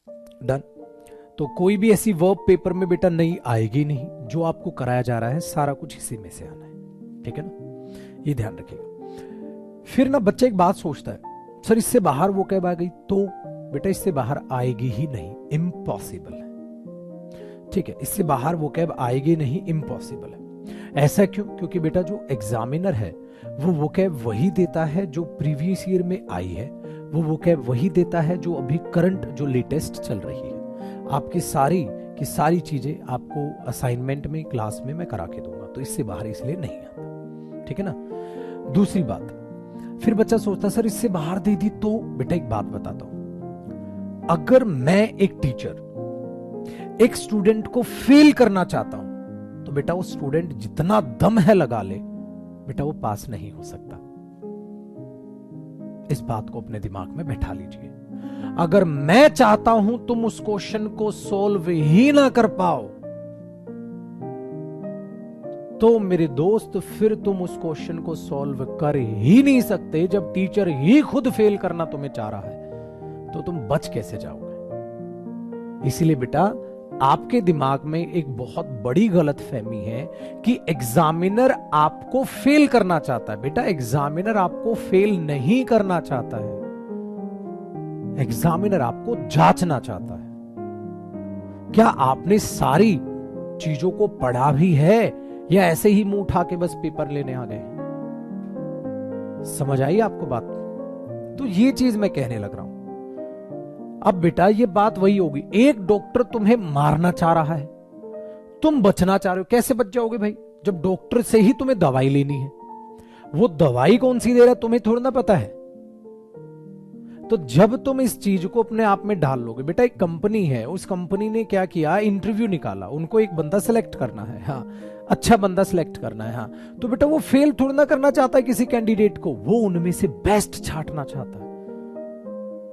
Done. तो कोई भी ऐसी वर्ब पेपर में बेटा नहीं आएगी नहीं, जो आपको कराया जा रहा है सारा कुछ इसी में से आना है, ठीक है ना, ये ध्यान रखिएगा। फिर ना बच्चा एक बात सोचता है, सर इससे बाहर वो कैब आ गई, तो बेटा इससे बाहर आएगी ही नहीं, इम्पॉसिबल है, ठीक है, इससे बाहर वो कैब आएगी नहीं, इम्पॉसिबल है। ऐसा क्यों? क्योंकि बेटा जो एग्जामिनर है वो कैब वही देता है जो प्रीवियस ईयर में आई है, वो कैब वही देता है जो अभी करंट जो लेटेस्ट चल रही है। आपकी सारी की सारी चीजें आपको असाइनमेंट में क्लास में मैं करा के दूंगा, तो इससे बाहर इसलिए नहीं आता, ठीक है ना। दूसरी बात, फिर बच्चा सोचता सर इससे बाहर दे दी, तो बेटा एक बात बताता हूं, अगर मैं एक टीचर एक स्टूडेंट को फेल करना चाहता हूं, तो बेटा वो स्टूडेंट जितना दम है लगा ले, बेटा वो पास नहीं हो सकता। इस बात को अपने दिमाग में बैठा लीजिए। अगर मैं चाहता हूं तुम उस क्वेश्चन को सॉल्व ही ना कर पाओ, तो मेरे दोस्त फिर तुम उस क्वेश्चन को सॉल्व कर ही नहीं सकते। जब टीचर ही खुद फेल करना तुम्हें चाह रहा है, तो तुम बच कैसे जाओगे? इसीलिए बेटा आपके दिमाग में एक बहुत बड़ी गलतफहमी है कि एग्जामिनर आपको फेल करना चाहता है। बेटा एग्जामिनर आपको फेल नहीं करना चाहता है, एग्जामिनर आपको जांचना चाहता है। क्या आपने सारी चीजों को पढ़ा भी है, या ऐसे ही मुंह उठा के बस पेपर लेने आ गए? समझ आई आपको बात? तो ये चीज मैं कहने लग रहा हूं। अब बेटा ये बात वही होगी, एक डॉक्टर तुम्हें मारना चाह रहा है, तुम बचना चाह रहे हो, कैसे बच जाओगे भाई? जब डॉक्टर से ही तुम्हें दवाई लेनी है, वो दवाई कौन सी दे रहा है तुम्हें थोड़ा ना पता है। तो जब तुम इस चीज को अपने आप में डाल लोगे, बेटा एक कंपनी है, उस कंपनी ने क्या किया, इंटरव्यू निकाला, उनको एक बंदा सेलेक्ट करना है, हाँ अच्छा बंदा सेलेक्ट करना है, हाँ तो बेटा वो फेल थोड़ा ना करना चाहता है किसी कैंडिडेट को, वो उनमें से बेस्ट छांटना चाहता है,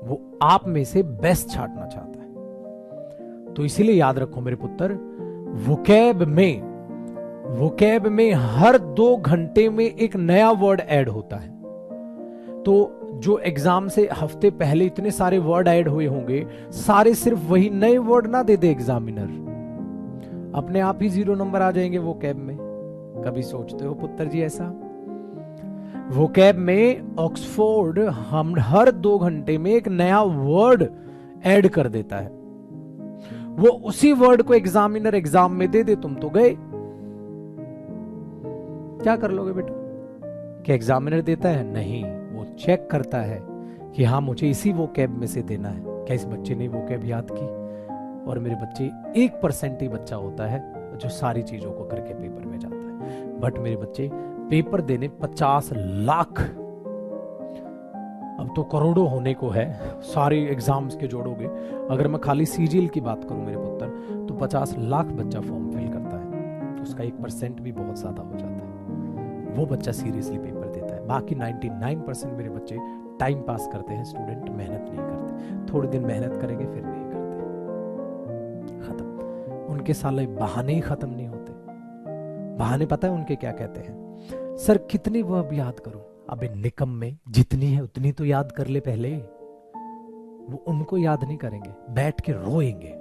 वो आप में से बेस्ट छांटना चाहता है। तो इसीलिए याद रखो मेरे पुत्र, वोकैब में हर 2 घंटे में एक नया वर्ड ऐड होता है। तो जो एग्जाम से हफ्ते पहले इतने सारे वर्ड ऐड हुए होंगे, सारे सिर्फ वही नए वर्ड ना दे दे एग्जामिनर, अपने आप ही 0 नंबर आ जाएंगे वोकैब में। कभी सोचते हो पुत्र जी ऐसा? वोकैब में ऑक्सफोर्ड हम हर 2 घंटे में एक नया वर्ड ऐड कर देता है, वो उसी वर्ड को एग्जामिनर एग्जाम में दे दे, तुम तो गए। क्या कर लोगे बेटा? क्या एग्जामिनर देता है? नहीं, वो चेक करता है कि हाँ मुझे इसी वोकैब में से देना है, क्या इस बच्चे ने वोकैब याद की? और मेरे बच्चे 1% ही बच्चा होता है जो सारी चीजों को करके पेपर में जाता है, बट मेरे बच्चे पेपर देने 50 लाख, अब तो करोड़ों होने को है, सारे एग्जाम्स के जोड़ोगे। अगर मैं खाली सीजीएल की बात करूं मेरे पुत्र, तो 50 लाख बच्चा फॉर्म फिल करता है, तो उसका 1% भी बहुत ज्यादा हो जाता है। वो बच्चा सीरियसली पेपर देता है। बाकी 99% मेरे बच्चे टाइम पास करते हैं, स्टूडेंट मेहनत नहीं करते, थोड़े दिन मेहनत करेंगे फिर नहीं करते, खत्म। उनके साले बहाने ही खत्म नहीं होते। बहाने पता है उनके क्या कहते हैं? सर कितनी वर्ब याद करूं? अबे निकम्मे, जितनी है उतनी तो याद कर ले पहले। वो उनको याद नहीं करेंगे, बैठ के रोएंगे,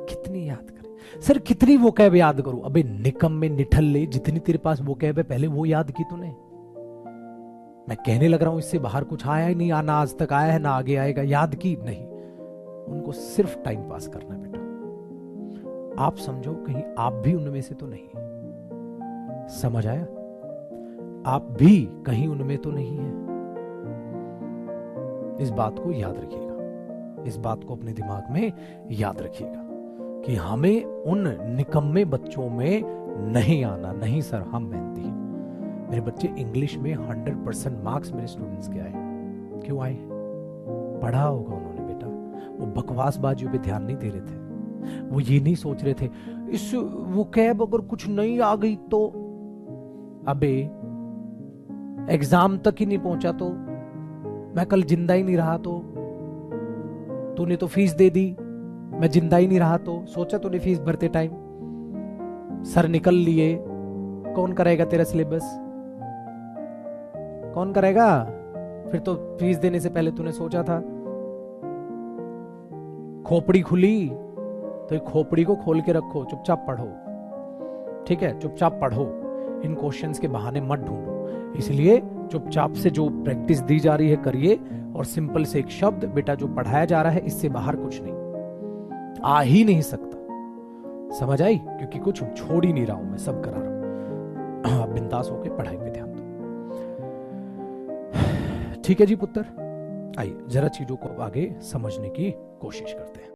कितनी याद करें। सर कितनी वोकैब याद करूं? अबे निकम्मे निठल्ले, जितनी तेरे पास वोकैब है पहले वो याद की तूने। मैं कहने लग रहा हूं इससे बाहर कुछ आया ही नहीं, ना आज तक आया है ना आगे आएगा, याद की नहीं। उनको सिर्फ टाइम पास करना बेटा। आप समझो कहीं आप भी उनमें से तो नहीं, समझ आया? आप भी कहीं उनमें तो नहीं है। इस बात को याद रखिएगा, इस बात को अपने दिमाग में याद रखिएगा कि हमें उन निकम्मे बच्चों में नहीं आना। नहीं सर हम मेहनती हैं। मेरे बच्चे इंग्लिश में 100% मार्क्स मेरे स्टूडेंट्स के आए। क्यों आए? पढ़ा होगा उन्होंने बेटा। वो बकवासबाजियों पे ध्यान नहीं दे रहे थे, वो ये नहीं सोच रहे थे इस वोकैब अगर कुछ नहीं आ गई तो, अबे एग्जाम तक ही नहीं पहुंचा तो, मैं कल जिंदा ही नहीं रहा तो, तूने तो फीस दे दी, मैं जिंदा ही नहीं रहा तो, सोचा तूने फीस भरते टाइम? सर निकल लिए, कौन करेगा तेरा सिलेबस? कौन करेगा? फिर तो फीस देने से पहले तूने सोचा था। खोपड़ी खुली तो खोपड़ी को खोल के रखो, चुपचाप पढ़ो, ठीक है, चुपचाप पढ़ो, इन क्वेश्चंस के बहाने मत ढूंढो। इसलिए चुपचाप से जो प्रैक्टिस दी जा रही है करिए, और सिंपल से एक शब्द, बेटा जो पढ़ाया जा रहा है इससे बाहर कुछ नहीं, आ ही नहीं सकता। समझ आई? क्योंकि कुछ छोड़ ही नहीं रहा हूं मैं, सब करा रहा हूं। आप बिंदास होकर पढ़ाई पे ध्यान दो। ठीक है जी पुत्र, आइए जरा चीजों को आगे समझने की कोशिश करते हैं।